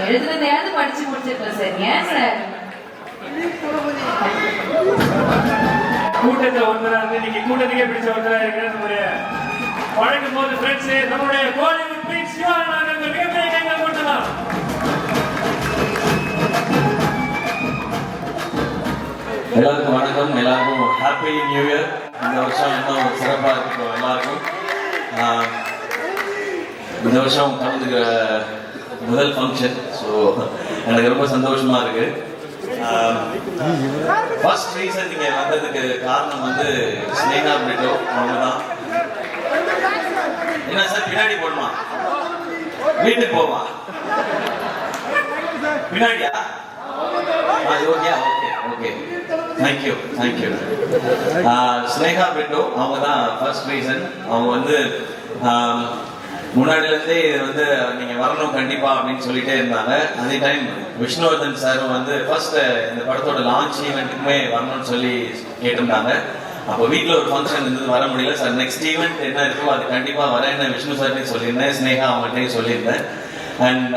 எழுதுனதையாவது படிச்சு முடிச்சிருக்கோம் சார். ஏன் சார் கூட்டத்தில் ஒருத்தரா இருந்து நீங்க கூட்டத்துக்கே பிடிச்ச ஒருத்தரா இருக்கிற வழங்கும் போது ஃப்ரெண்ட்ஸ் நம்மளுடைய கோலிவுட் பிக் சிவானந்தர் மிகப்பெரிய கைகள் கொண்டலாம். எல்லாருக்கும் வணக்கம், எல்லாருக்கும் ஹாப்பி நியூ இயர். இந்த வருஷம் இன்னும் சிறப்பாக இருக்கும் எல்லாருக்கும். இந்த வருஷம் கலந்துக்கிற முதல் ஃபங்க்ஷன், ஸோ எனக்கு ரொம்ப சந்தோஷமா இருக்கு. ஃபர்ஸ்ட் ரீசன் நீங்க வந்ததுக்கு காரணம் வந்து ஸ்னேகா பிரிட்டோ அவங்க தான். என்ன சார் பின்னாடி போடுமா, வீட்டுக்கு போமா, பின்னாடியா? Okay okay okay, thank you thank you. Sneha Brito அவங்க தான் ஃபர்ஸ்ட் ரீசன். அவங்க வந்து முன்னாடிலேருந்தே வந்து நீங்க வரணும் கண்டிப்பா அப்படின்னு சொல்லிட்டே இருந்தாங்க. அதே டைம் விஷ்ணுவர்தன் சாரும் வந்து ஃபர்ஸ்ட் இந்த படத்தோட லான்ச் ஈவெண்ட்டுக்குமே வரணும்னு சொல்லி கேட்டிருந்தாங்க. அப்போ வீட்டில் ஒரு ஃபங்க்ஷன் இருந்தது, வர முடியல சார். நெக்ஸ்ட் ஈவெண்ட் என்ன இருக்கோ அது கண்டிப்பா வரேன்னு விஷ்ணு சார்ட்டையும் சொல்லியிருந்தேன், ஸ்னேகா அவங்கள்ட்டையும் சொல்லியிருந்தேன். அண்ட்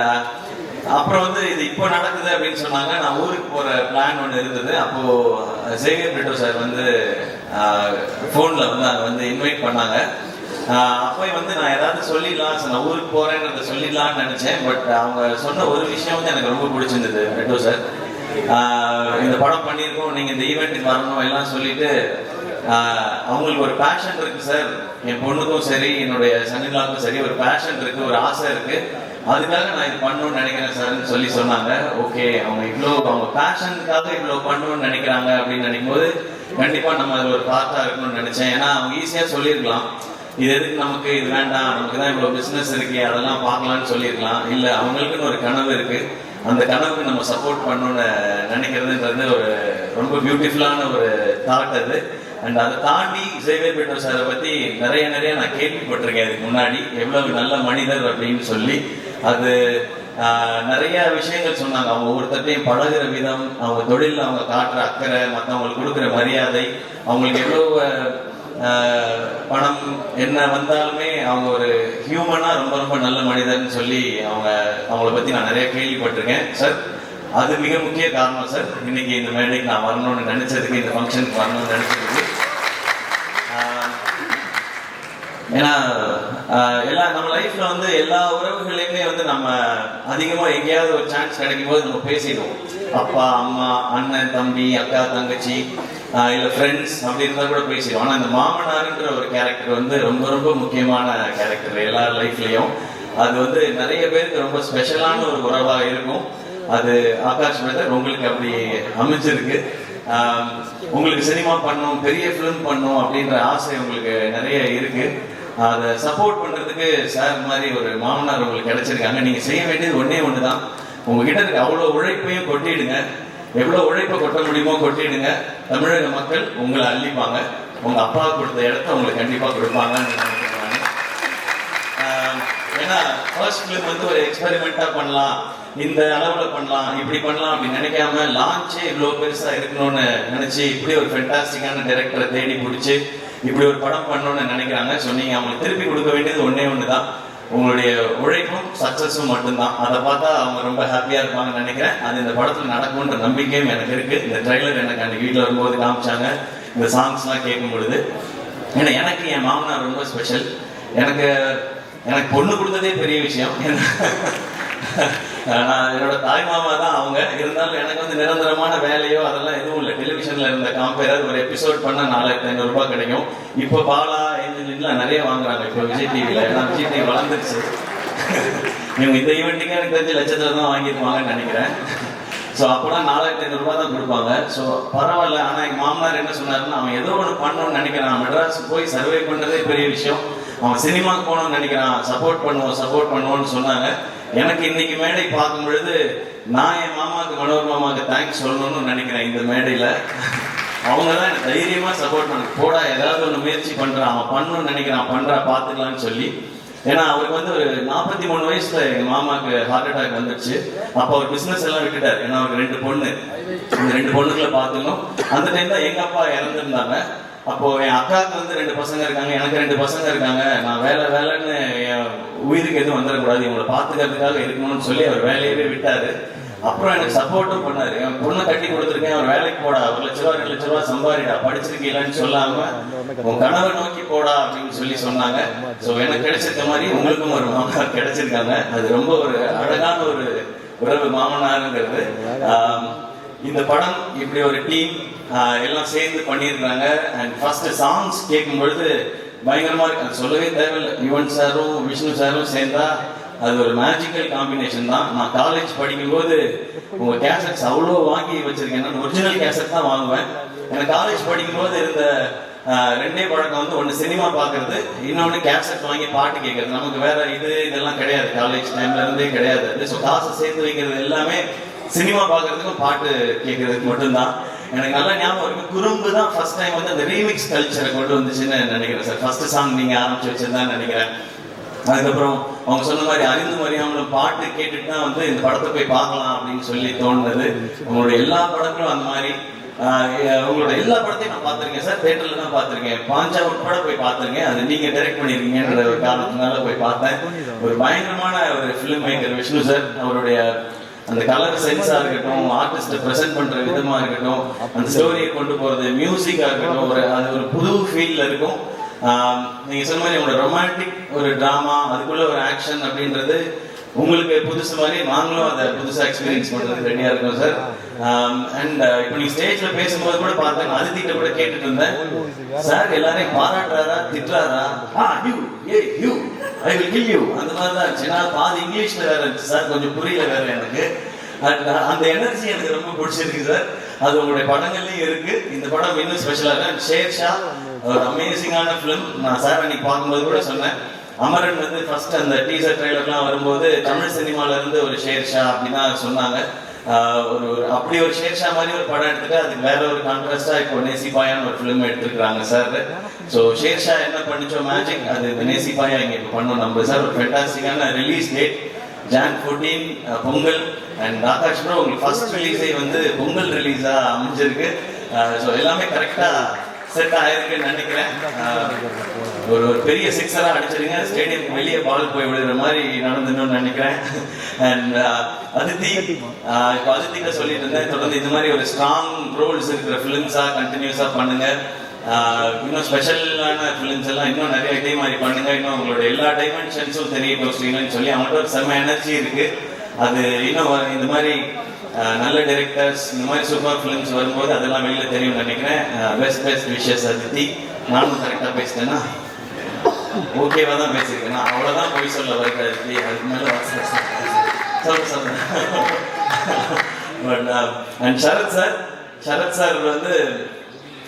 அப்புறம் வந்து இது இப்போ நடக்குது அப்படின்னு சொன்னாங்க. நான் ஊருக்கு போற பிளான் ஒன்று இருந்தது. அப்போ சேவியர் பிரிட்டோ சார் வந்து ஃபோன்ல வந்து அதை வந்து இன்வைட் பண்ணாங்க. அப்போ வந்து நான் ஏதாவது சொல்லிடலாம், நான் ஊருக்கு போறேன்றத சொல்லிடலாம்னு நினைச்சேன். பட் அவங்க சொன்ன ஒரு விஷயம் வந்து எனக்கு ரொம்ப பிடிச்சிருந்தது. பிரிட்டோ சார், இந்த படம் பண்ணியிருக்கோம், நீங்க இந்த ஈவெண்ட்டுக்கு வரணும் எல்லாம் சொல்லிட்டு அவங்களுக்கு ஒரு பேஷன் இருக்கு சார். என் பொண்ணுக்கும் சரி என்னுடைய சன்னிலாவுக்கும் சரி ஒரு பேஷன் இருக்கு, ஒரு ஆசை இருக்கு, அதுக்காக நான் இது பண்ணணும்னு நினைக்கிறேன் சார்ன்னு சொல்லி சொன்னாங்க. ஓகே, அவங்க பேஷனுக்காக இவ்வளோ பண்ணணும்னு நினைக்கிறாங்க அப்படின்னு நினைக்கும் போது கண்டிப்பா நம்ம அது ஒரு பார்ட்டா இருக்கணும்னு நினைச்சேன். ஏன்னா அவங்க ஈஸியா சொல்லியிருக்கலாம், இது எதுக்கு நமக்கு, இது வேண்டாம், நமக்கு தான் இவ்வளோ பிஸ்னஸ் இருக்கு, அதெல்லாம் பார்க்கலான்னு சொல்லியிருக்கலாம். இல்லை, அவங்களுக்குன்னு ஒரு கனவு இருக்கு, அந்த கனவுக்கு நம்ம சப்போர்ட் பண்ணணும்னு நினைக்கிறதுன்றது ஒரு ரொம்ப பியூட்டிஃபுல்லான ஒரு தாட் அது. அண்ட் அதை தாண்டி சேவியர் பிரிட்டோ சாரை பத்தி நிறைய நான் கேள்விப்பட்டிருக்கேன் இதுக்கு முன்னாடி, எவ்வளவு நல்ல மனிதர் அப்படின்னு சொல்லி. அது நிறைய விஷயங்கள் சொன்னாங்க. அவங்க ஒவ்வொருத்தையும் பழகுற விதம், அவங்க தொழிலில் அவங்க காட்டுற அக்கறை, மற்றவங்களுக்கு கொடுக்குற மரியாதை, அவங்களுக்கு எவ்வளவு பணம் என்ன வந்தாலுமே அவங்க ஒரு ஹியூமனா ரொம்ப நல்ல மனிதர்னு சொல்லி அவங்கள பத்தி நான் நிறைய கேள்விப்பட்டிருக்கேன் சார். அது மிக முக்கிய காரணம் சார் இன்னைக்கு இந்த மேடைக்கு நான் வரணும்னு நினைச்சதுக்கு, இந்த ஃபங்க்ஷனுக்கு வரணும்னு நினைச்சதுக்கு. ஏன்னா நம்ம லைஃப்ல வந்து எல்லா உறவுகளையுமே வந்து நம்ம அதிகமா எங்கேயாவது ஒரு சான்ஸ் கிடைக்கும் போது நம்ம பேசிடுவோம். அப்பா அம்மா, அண்ணன் தம்பி, அக்கா தங்கச்சி, இல்ல ஃப்ரெண்ட்ஸ் அப்படி இருந்தா கூட பேசிடுவோம். ஆனா இந்த மாமனார்ன்ற ஒரு கேரக்டர் வந்து ரொம்ப முக்கியமான கேரக்டர் எல்லார் லைஃப்லயும். அது வந்து நிறைய பேருக்கு ரொம்ப ஸ்பெஷலான ஒரு உறவா இருக்கும். அது ஆகாஷ் பிரதர் உங்களுக்கு அப்படி அமைஞ்சிருக்கு. உங்களுக்கு சினிமா பண்ணணும், பெரிய ஃபிலிம் பண்ணணும் அப்படின்ற ஆசை உங்களுக்கு நிறைய இருக்கு. அதை சப்போர்ட் பண்றதுக்கு சார் மாதிரி ஒரு மாமனார் உங்களுக்கு கிடைச்சிருக்காங்க. நீங்க செய்ய வேண்டியது ஒண்ணு தான், உங்ககிட்ட இருக்க அவ்வளவு உழைப்பையும் கொட்டிடுங்க. எவ்வளவு உழைப்பை கொட்ட முடியுமோ கொட்டிடுங்க. தமிழக மக்கள் உங்களை அள்ளிப்பாங்க. உங்க அப்பா கொடுத்த இடத்த உங்களுக்கு கண்டிப்பா கொடுப்பாங்கன்னு நினைக்கிறேன். ஏன்னா ஃபர்ஸ்ட் ஃபிலிம் வந்து ஒரு எக்ஸ்பெரிமெண்டா பண்ணலாம், இந்த அளவுல பண்ணலாம், இப்படி பண்ணலாம் அப்படின்னு நினைக்காம லான்ச்சே இவ்வளவு பெருசா இருக்கணும்னு நினைச்சு இப்படி ஒரு ஃபென்டாஸ்டிக்கான டைரக்டரை தேடி பிடிச்சி இப்படி ஒரு படம் பண்ணணும்னு நினைக்கிறாங்க. சொன்னீங்க, அவங்களுக்கு திருப்பி கொடுக்க வேண்டியது ஒண்ணு தான், உங்களுடைய உழைப்பும் சக்சஸும் மட்டும்தான். அதை பார்த்தா அவங்க ரொம்ப ஹாப்பியா இருப்பாங்கன்னு நினைக்கிறேன். அது இந்த படத்துல நடக்கும்ன்ற நம்பிக்கையும் எனக்கு இருக்கு. இந்த ட்ரைலர் எனக்கு அன்னைக்கு வீட்டில் வரும்போது காமிச்சாங்க, இந்த சாங்ஸ்லாம் கேட்கும் பொழுது. ஏன்னா எனக்கு என் மாமனார் ரொம்ப ஸ்பெஷல். எனக்கு பொண்ணு கொடுத்ததே பெரிய விஷயம். நான் என்னோட தாய் மாமா தான் அவங்க. இருந்தாலும் எனக்கு வந்து நிரந்தரமான வேலையோ அதெல்லாம் எதுவும் இல்லை. டெலிவிஷன்ல இருந்த காம்பேரர் ஒரு எபிசோட் பண்ண 4500 ரூபாய் கிடைக்கும். இப்போ பாலா என்ஜின்லாம் நிறைய வாங்குறாங்க இப்போ விஜய் டிவியில. ஏன்னா விஜய் டிவி வளர்ந்துருச்சு. இவங்க இந்த ஈவெண்ட்டுக்கு எனக்கு தெரிஞ்ச லட்சத்துல தான் வாங்கிருப்பாங்கன்னு நினைக்கிறேன். ஸோ அப்போலாம் 4500 ரூபாய் தான் கொடுப்பாங்க. ஸோ பரவாயில்ல. ஆனால் எங்கள் மாமனார் என்ன சொன்னாருன்னா, அவன் ஏதோ ஒன்று பண்ணணும்னு நினைக்கிறான், மெட்ராஸ் போய் சர்வே பண்ணுறதே பெரிய விஷயம், அவன் சினிமாவுக்கு போகணும்னு நினைக்கிறான், சப்போர்ட் பண்ணுவோம்னு சொன்னாங்க. எனக்கு இன்னைக்கு மேடை பார்க்கும் பொழுது நான் என் மாமாவுக்கு, மனோர் மாமாவுக்கு தேங்க்ஸ் சொல்லணும்னு நினைக்கிறேன். இந்த மேடையில் அவங்க தான் எனக்கு தைரியமா சப்போர்ட் பண்ண, போடா ஏதாவது ஒன்று முயற்சி பண்றான், அவன் பண்ணணும்னு நினைக்கிறான், பண்றா பார்த்துக்கலான்னு சொல்லி. ஏன்னா அவருக்கு வந்து ஒரு 43 வயசுல எங்க மாமாவுக்கு ஹார்ட் அட்டாக் வந்துடுச்சு. அப்போ அவர் பிசினஸ் எல்லாம் விட்டுட்டார். ஏன்னா அவருக்கு 2 பொண்ணு, இந்த 2 பொண்ணுகளை பார்த்துக்கணும். அந்த டைம் தான் எங்க அப்பா இறந்துருந்தாங்க. அப்போ என் அக்காவுக்கு வந்து 2 பசங்க இருக்காங்க, எனக்கு 2 பசங்க இருக்காங்க. நான் வேலைன்னு உயிருக்கு எதுவும் வந்துடக்கூடாது, இவங்களை பார்த்துக்கிறதுக்காக இருக்கணும்னு சொல்லி அவர் வேலையவே விட்டாரு. அப்புறம் எனக்கு சப்போர்ட்டும் பண்ணாரு. என் பொண்ணை கட்டி கொடுத்துருக்கேன், அவர் வேலைக்கு போடா, 1,00,000 2,00,000 சம்பாதிடா, படிச்சிருக்கீங்களான்னு சொல்லாம உன் கனவை நோக்கி போடா அப்படின்னு சொல்லி சொன்னாங்க. ஸோ எனக்கு கிடைச்சிருக்க மாதிரி உங்களுக்கும் ஒரு மாமனார் கிடைச்சிருக்காங்க. அது ரொம்ப ஒரு அழகான ஒரு உறவு மாமனாருங்கிறது. இந்த படம் இப்படி ஒரு டீம் எல்லாம் சேர்ந்து பண்ணியிருக்காங்க. அண்ட் ஃபர்ஸ்ட் சாங்ஸ் கேட்கும் பொழுது பயங்கரமா இருக்கு, அது சொல்லவே தேவையில்லை. யுவன் சாரும் விஷ்ணு சாரும் சேர்ந்தா அது ஒரு மேஜிக்கல் காம்பினேஷன் தான். நான் காலேஜ் படிக்கும்போது உங்க கேசட்ஸ் அவ்வளோ வாங்கி வச்சிருக்கேன். நான் ஒரிஜினல் கேசட் தான் வாங்குவேன். எனக்கு காலேஜ் படிக்கும்போது இருந்த ரெண்டே பழக்கம் வந்து ஒன்று சினிமா பார்க்கறது, இன்னொன்று கேசட் வாங்கி பாட்டு கேட்கறது. நமக்கு வேற இதெல்லாம் கிடையாது, காலேஜ் டைம்ல இருந்தே கிடையாது. ஸோ காசை சேர்த்து வைக்கிறது எல்லாமே சினிமா பார்க்கறதுக்கும் பாட்டு கேட்கறதுக்கு மட்டும்தான். எனக்கு நல்லா ஞாபகம் இருக்கு, குறும்பு தான் ஃபர்ஸ்ட் டைம் வந்து அந்த ரீமிக்ஸ் கல்ச்சரை கொண்டு வந்துச்சுன்னு நினைக்கிறேன் சார். ஃபர்ஸ்ட் சாங் நீங்க ஆரம்பிச்சு வச்சிருந்தான்னு நினைக்கிறேன். அதுக்கப்புறம் அவங்க சொன்ன மாதிரி அறிந்து அறியாமலும் பாட்டு கேட்டுட்டு தான் வந்து இந்த படத்தை போய் பார்க்கலாம் அப்படின்னு சொல்லி தோணுது. உங்களுடைய எல்லா படங்களும் அந்த மாதிரி உங்களோட எல்லா படத்தையும் நான் பார்த்துருக்கேன் சார், தியேட்டர்ல தான் பார்த்துருக்கேன். பாஞ்சா உட்பட போய் பார்த்துருக்கேன். அது நீங்க டைரக்ட் பண்ணிருக்கீங்கன்ற ஒரு காரணத்தினால போய் பார்த்தேன். ஒரு பயங்கரமான ஒரு ஃபிலிம் மேக்கர் விஷ்ணு சார். அவருடைய அந்த கலர் சென்ஸா இருக்கட்டும், ஆர்டிஸ்ட பிரசன்ட் பண்ற விதமா இருக்கட்டும், அந்த ஸ்டோரியை கொண்டு போறது, மியூசிக்கா இருக்கட்டும், அது ஒரு புது ஃபீல்ல இருக்கும். நீங்க சொன்ன மாதிரி உங்களோட ரொமான்டிக் ஒரு டிராமா, அதுக்குள்ள ஒரு ஆக்ஷன் அப்படின்றது உங்களுக்கு புதுசு மாதிரி நாங்களும் அதை புதுசா எக்ஸ்பீரியன்ஸ் பண்றதுக்கு ரெடியா இருக்கோம் சார். அண்ட் இப்போ நீங்க ஸ்டேஜ்ல பேசும்போது கூட பார்த்தேன், அதித்திட்ட கூட கேட்டுட்டு இருந்தேன், சார் எல்லாரையும் பாராட்டுறாரா திட்டுறாரா, you I will kill you அந்த மாதிரி தான் இருந்துச்சு. ஏன்னா பாதி இங்கிலீஷ்ல வேற இருந்துச்சு சார், கொஞ்சம் புரியல வேற எனக்கு. அந்த எனர்ஜி எனக்கு ரொம்ப பிடிச்சிருக்கு சார். அது உங்களுடைய படங்கள்லயும் இருக்கு. இந்த படம் இன்னும் ஸ்பெஷலாக ஷேர்ஷா ஒரு அமேசிங்கான ஃபிலிம். நான் சார் அன்னைக்கு பார்க்கும்போது கூட சொன்னேன், அமரன் வந்து ஃபர்ஸ்ட் அந்த டீசர் ட்ரெய்லர்லாம் வரும்போது தமிழ் சினிமால இருந்து ஒரு ஷேர்ஷா அப்படிதான் சொன்னாங்க. ஒரு அப்படி ஒரு ஷேர்ஷா மாதிரி ஒரு படம் எடுத்துட்டு அதுக்கு வேற ஒரு கான்ட்ராஸ்டா இப்போ நேசிபாயான்னு ஒரு ஃபிலிம் எடுத்துருக்காங்க சார். ஸோ ஷேர்ஷா என்ன பண்ணிச்சோ மேஜிக், அது நேசிபாயா இங்க இப்போ பண்ணோம் நம்ம சார். ஒரு ஃபென்டாஸ்டிக்கான release date Jan 14 Pongal. And Akash bro உங்களுக்கு ஃபர்ஸ்ட் ரிலீஸே வந்து பொங்கல் ரிலீஸா அமைஞ்சிருக்கு. ஸோ எல்லாமே கரெக்டா செட் ஆயிருக்குன்னு நினைக்கிறேன். ஒரு பெரிய சிக்ஸரா அடிச்சிருங்க, ஸ்டேடியம் வெளியே பால் போய் விடுற மாதிரி நடந்துன்னு நினைக்கிறேன். அண்ட் அதித்தி, இப்போ அதித்திட்ட சொல்லிட்டு இருந்தேன், தொடர்ந்து இந்த மாதிரி ஒரு ஸ்ட்ராங் ரோல்ஸ் இருக்கிற ஃபிலிம்ஸா கண்டினியூஸா பண்ணுங்க. இன்னும் ஸ்பெஷலான ஃபிலிம்ஸ் எல்லாம் இன்னும் நிறைய இதே மாதிரி பண்ணுங்க. இன்னும் உங்களோட எல்லா டைமென்ஷன்ஸும் தெரியப்படுத்துவீங்கன்னு சொல்லி அவங்கள்ட்ட ஒரு செம்ம எனர்ஜி இருக்கு. அது இன்னும் இந்த மாதிரி நல்ல டைரக்டர்ஸ் இந்த மாதிரி சூப்பர் ஃபிலிம்ஸ் வரும்போது அதெல்லாம் வெளியில தெரியும்னு நினைக்கிறேன். Best wishes Aditi. நானும் கரெக்டா பேசிட்டேன்னா ஓகேவா தான் பேசியிருக்கேன். நான் அவ்வளவுதான் போய் சொல்ல வருது அதித்தி, அதுக்கு மேல சொல்றேன். பட் அண்ட் சரத் சார் வந்து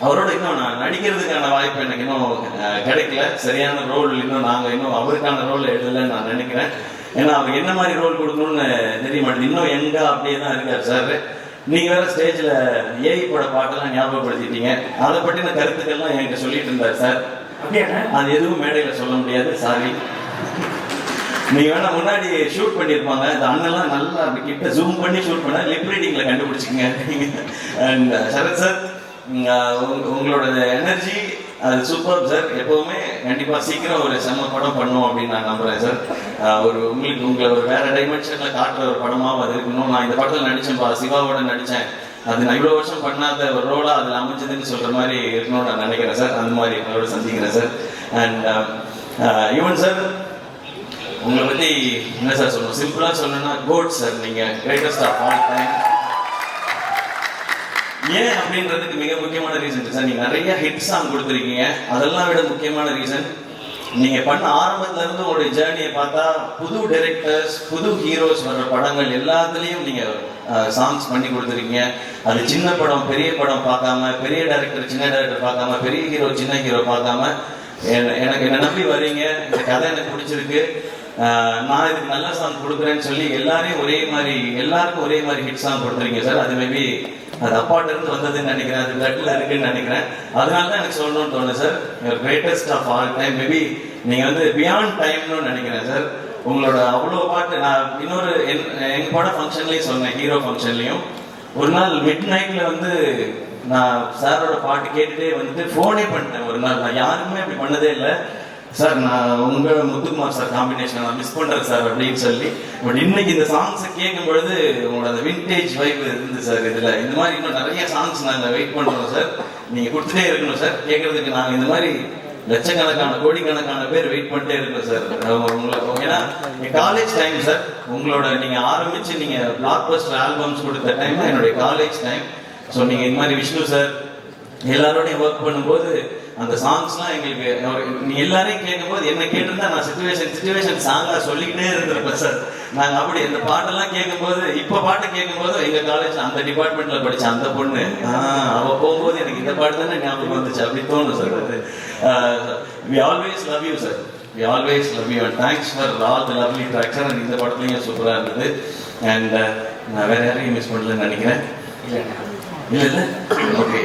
அவரோட இன்னும் நான் நடிக்கிறதுக்கான வாய்ப்பு எனக்கு இன்னும் கிடைக்கல. சரியான ரோல் இன்னும் நாங்கள் இன்னும் அவருக்கான ரோல் எழுதலைன்னு நான் நினைக்கிறேன். ஏன்னா அவர் என்ன மாதிரி ரோல் கொடுக்கணும்னு தெரிய மாட்டேங்குது. இன்னும் எங்க அப்படியே தான் இருக்காரு சார். நீங்க வேற ஸ்டேஜ்ல ஏஐ போட பாட்டெல்லாம் ஞாபகப்படுத்திட்டீங்க. அதை பற்றின கருத்துக்கள்லாம் என்கிட்ட சொல்லிட்டு இருந்தார் சார். அது எதுவும் மேடையில சொல்ல முடியாது, சாரி. நீங்க வேணா முன்னாடி ஷூட் பண்ணிருப்பாங்க, அந்த அண்ணெல்லாம் நல்லா அப்படி கிட்ட ஜூம் பண்ணி ஷூட் பண்ண லிப் ரீடிங்ல கண்டுபிடிச்சிக்கங்க. அண்ட் சரத் சார், உங்களோட எனர்ஜி அது சூப்பர் சார். எப்பவுமே கண்டிப்பா சீக்கிரம் ஒரு செம்ம படம் பண்ணும் அப்படின்னு நான் நம்புறேன் சார். உங்களை ஒரு வேற டைமென்ஷன்ல காட்டுற ஒரு படமாவும் அது இருக்கணும். நான் இந்த படத்துல நடிச்சேன்ப்பா, சிவாவோட நடிச்சேன், அது நான் இவ்வளவு வருஷம் பண்ணாத ஒரு ரோலா அதுல அமைஞ்சதுன்னு சொல்ற மாதிரி இருக்கணும்னு நான் நினைக்கிறேன் சார். அந்த மாதிரி உங்களோட சந்திக்கிறேன் சார். அண்ட் யுவன் சார், உங்களை பத்தி என்ன சார் சொல்லணும்? சிம்பிளா சொல்லணும்னா கோட் சார். நீங்க கிரேட்டஸ்ட் ஆஃப் ஆல் டைம். ஏன் அப்படின்றதுக்கு மிக முக்கியமான ரீசன் சார், நீங்க நிறைய ஹிட் சாங் கொடுத்துருக்கீங்க. அதெல்லாம் விட முக்கியமான ரீசன், நீங்க பண்ண ஆரம்பத்துல இருந்து உங்களுடைய ஜேர்னியை பார்த்தா புது டைரக்டர்ஸ், புது ஹீரோஸ் வர்ற படங்கள் எல்லாத்துலயும் நீங்க சாங்ஸ் பண்ணி கொடுத்துருக்கீங்க. அது சின்ன படம் பெரிய படம் பார்க்காம, பெரிய டைரக்டர் சின்ன டைரக்டர் பார்க்காம, பெரிய ஹீரோ சின்ன ஹீரோ பார்க்காம எனக்கு என்ன நம்பி வரீங்க. இந்த கதை எனக்கு பிடிச்சிருக்கு, நான் இதுக்கு நல்ல சாங் கொடுக்குறேன்னு சொல்லி எல்லாரையும் எல்லாருக்கும் ஒரே மாதிரி ஹிட் சாங் கொடுத்துருக்கீங்க சார். அது மேபி அது அப்பாட்ட இருந்து வந்ததுன்னு நினைக்கிறேன், அது பிளட்ல இருக்குன்னு நினைக்கிறேன். அதனால தான் எனக்கு சொல்லணும்னு தோணுது sir. Greatest of all time. Maybe நீங்க வந்து பியாண்ட் டைம்னு நினைக்கிறேன் சார். உங்களோட அவ்வளோ பாட்டு நான் இன்னொரு எங்க பட ஃபங்க்ஷன்லயும் சொன்னேன், ஹீரோ ஃபங்க்ஷன்லயும். ஒரு நாள் மிட் நைட்ல வந்து நான் சாரோட பாட்டு கேட்டுட்டே வந்துட்டு ஃபோனே பண்ணிட்டேன். ஒரு நாள் நான் யாருக்குமே அப்படி பண்ணதே இல்லை. சார் நான் உங்க முத்துக்குமார் சார் காம்பினேஷன் நான் மிஸ் பண்றேன் சார் அப்படின்னு சொல்லி. பட் இன்னைக்கு இந்த சாங்ஸை கேட்கும் பொழுது உங்களோட அந்த விண்டேஜ் வைப் இருந்து சார். இதுல இந்த மாதிரி இன்னும் நிறைய சாங்ஸ் நாங்கள் வெயிட் பண்றோம் சார். நீங்க கொடுத்துட்டே இருக்கணும் சார். கேட்கறதுக்கு நாங்கள் இந்த மாதிரி லட்சக்கணக்கான கோடிக்கணக்கான பேர் வெயிட் பண்ணிட்டே இருக்கோம் சார். ஏன்னா காலேஜ் டைம் சார். உங்களோட நீங்க ஆரம்பிச்சு நீங்க பிளாக் பஸ்டர் ஆல்பம்ஸ் கொடுத்த டைம் தான் என்னுடைய காலேஜ் டைம். ஸோ நீங்க இந்த மாதிரி விஷ்ணு சார் எல்லாரோடையும் ஒர்க் பண்ணும்போது அந்த சாங்ஸ்லாம் எங்களுக்கு நீ எல்லாரையும் கேட்கும்போது என்ன கேட்டிருந்தா நான் சிச்சுவேஷன் சாங்காக சொல்லிக்கிட்டே இருந்திருப்பேன் சார். நாங்கள் அப்படி இந்த பாட்டெல்லாம் கேட்கும்போது இப்போ பாட்டு கேட்கும்போது எங்கள் காலேஜ் அந்த டிபார்ட்மெண்ட்டில் படித்த அந்த பொண்ணு அவள் போகும்போது எனக்கு இந்த பாட்டு தானே ஞாபகம் வந்துச்சு அப்படி தோணும் சார். அது we always love you sir. We always love you and thanks for all the lovely tracks. And இந்த படத்துலையும் சூப்பராக இருந்தது. அண்ட் நான் வேற யாரையும் மிஸ் பண்ணலன்னு நினைக்கிறேன். இல்லை ஓகே.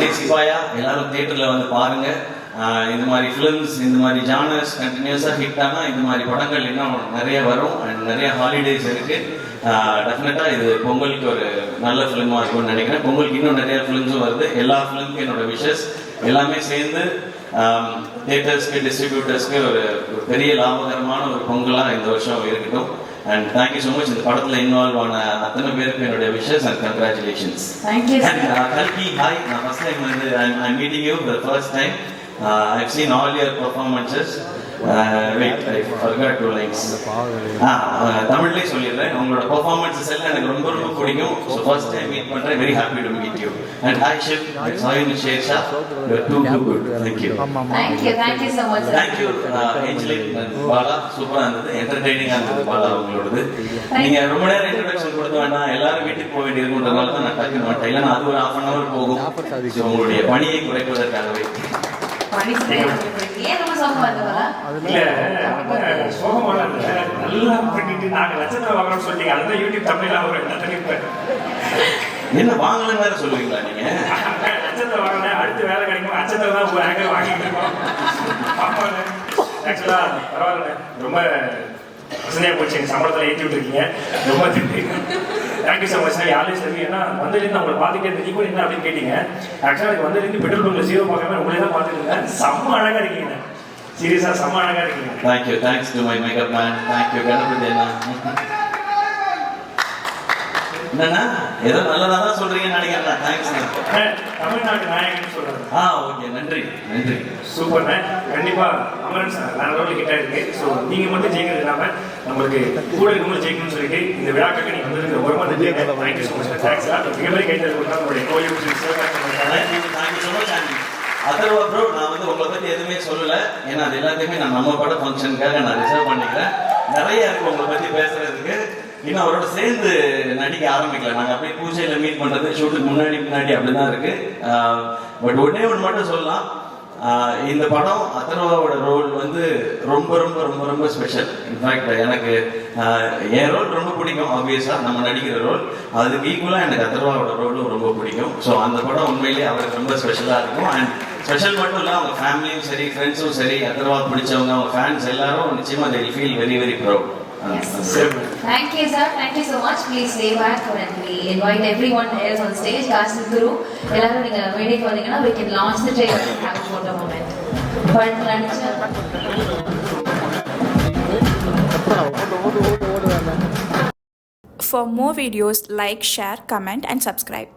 நெக்ஸ்ட் சிவாயா எல்லாரும் தியேட்டரில் வந்து பாருங்க. இந்த மாதிரி ஃபிலிம்ஸ் இந்த மாதிரி ஜானர்ஸ் கண்டினியூஸாக ஹிட் ஆனால் இந்த மாதிரி படங்கள் இன்னும் நிறைய வரும். அண்ட் நிறைய ஹாலிடேஸ் இருக்கு. டெஃபினட்டாக இது பொங்கலுக்கு ஒரு நல்ல ஃபிலிமாக இருக்கும்னு நினைக்கிறேன். பொங்கலுக்கு இன்னும் நிறைய ஃபிலிம்ஸும் வருது. எல்லா ஃபிலிமுக்கும் என்னோட விஷஸ் எல்லாமே சேர்ந்து தியேட்டர்ஸ்க்கு டிஸ்ட்ரிபியூட்டர்ஸ்க்கு ஒரு பெரிய லாபகரமான ஒரு பொங்கலாக இந்த வருஷம் இருக்கட்டும். And thank you so much. இந்த படத்துல இன்வால்வ் ஆன அத்தனை பேருக்கு என்னோட wishes and congratulations. Thank you sir. And கல்கி ஹாய். நான் ஃபர்ஸ்ட் டைம் வந்து I'm meeting you for the first time. I've seen all your performances. Wait, I forgot two lines. தமிழ்லேயே சொல்லிடுறேன். உங்களோட பெர்ஃபார்மன்ஸஸ் எல்லாம் எனக்கு ரொம்ப ரொம்ப பிடிக்கும். ஸோ ஃபர்ஸ்ட் டைம் மீட் பண்ணுறேன். Very happy to meet you. And hi ஷிப், I saw you in Shersha. You're too good. Thank you. Thank you so much sir. Thank you Angeline and Bala. சூப்பராக இருந்தது. என்டர்டெய்னிங்காக இருந்தது பாலா உங்களோடது. நீங்கள் ரொம்ப நேரம் இன்ட்ரடக்ஷன் கொடுக்க வேண்டாம். எல்லாரும் வீட்டுக்கு போக வேண்டியிருக்குன்றதுனால தான் நான் டக்குன்னு மாட்டேன். இல்லைன்னா அது ஒரு 1/2 hour போகும். ஸோ உங்களுடைய பணியை குறைப்பதற்காகவே பணி ஏன் ரொம்ப சோகமா இருக்கா? இல்ல சோகமான நல்லா பண்ணிட்டு நாங்க லட்சத்தை வாங்கணும்னு சொல்லிட்டீங்க. அதுதான் யூடியூப் தமிழ்ல ஒரு என்ன வாங்கலன்னு வேற சொல்லுவீங்களா நீங்க? லட்சத்தை வாங்கினேன். அடுத்து வேலை கிடைக்கும். லட்சத்தை தான் வாங்கிட்டு இருக்கோம். ஆக்சுவலா பரவாயில்ல, ரொம்ப வசதியாக போச்சு. எங்கள் சம்பளத்தில் ஏற்றி விட்டுருக்கீங்க. ரொம்ப தேங்க்யூ ஸோ மச் சார். யாரையும் சரி. ஏன்னா வந்ததுலேருந்து அவங்களை பார்த்துக்கிட்டு நீ கூட என்ன அப்படின்னு கேட்டீங்க. ஆக்சுவலாக எனக்கு வந்ததுலேருந்து பெட்ரோல் பங்கில் ஜீரோ பார்க்காம உங்களே தான் பார்த்துட்டு இருந்தேன். செம்ம அழகாக இருக்கீங்க. சீரியஸாக செம்ம அழகாக இருக்கீங்க. Thank you. Thanks to my makeup man. Thank you Ganapati அண்ணா. என்னண்ணா ஏதோ நல்லதா தான் சொல்றீங்கன்னு நினைக்கிறேன். தேங்க்ஸ். தமிழ்நாட்டு நாயகன் சொல்றேன். ஓகே நன்றி நன்றி. சூப்பர்ண்ணே. கண்டிப்பா அமரன் சார் வேற லெவலில் கிட்ட இருக்கு. ஸோ நீங்க மட்டும் ஜெயிக்கிறது இல்லாம நம்மளுக்கு கூட இருக்கவங்களும் ஜெயிக்கணும்னு சொல்லிட்டு இந்த விழாக்களுக்கு நீங்க வந்து ஒரு மாதிரி thank you so much. Thanks sir. மிகப்பெரிய கைத்தல் கொடுத்தா உங்களுடைய கோயில் thank you so much. Atharva bro, நான் வந்து உங்களை பத்தி எதுவுமே சொல்லல. ஏன்னா அது எல்லாத்தையுமே நான் நம்ம பட ஃபங்க்ஷனுக்காக நான் ரிசர்வ் பண்ணிக்கிறேன். நிறைய இருக்கு உங்களை பத்தி பேசுறதுக்கு. இன்னும் அவரோட சேர்ந்து நடிக்க ஆரம்பிக்கல. நாங்கள் அப்படியே பூஜையில மீட் பண்றது ஷூட்டுக்கு முன்னாடி அப்படிதான் இருக்கு. பட் ஒன்னே ஒன்று மட்டும் சொல்லலாம். இந்த படம் அதர்வாவோட ரோல் வந்து ரொம்ப ரொம்ப ரொம்ப ரொம்ப ஸ்பெஷல். இன்ஃபேக்ட் எனக்கு என் ரோல் ரொம்ப பிடிக்கும். ஆப்வியஸா நம்ம நடிக்கிற ரோல் அதுக்கு ஈக்குவலாக எனக்கு அதர்வாவோட ரோலும் ரொம்ப பிடிக்கும். ஸோ அந்த படம் உண்மையிலேயே அவருக்கு ரொம்ப ஸ்பெஷலாக இருக்கும். அண்ட் ஸ்பெஷல் மட்டும் இல்லை, அவங்க ஃபேமிலியும் சரி ஃப்ரெண்ட்ஸும் சரி அதர்வா பிடிச்சவங்க அவங்க ஃபேன்ஸ் எல்லாரும் நிச்சயமா they will feel very very proud. Yes. Thank you sir. Thank you so much. Please stay back and we invite everyone else on stage. Kashi Guru எல்லாரும் நீங்க வெயிட் பண்ணீங்கன்னா we can launch the trailer and have a photo moment. படத்துல நடிச்ச For more videos, like, share, comment and subscribe.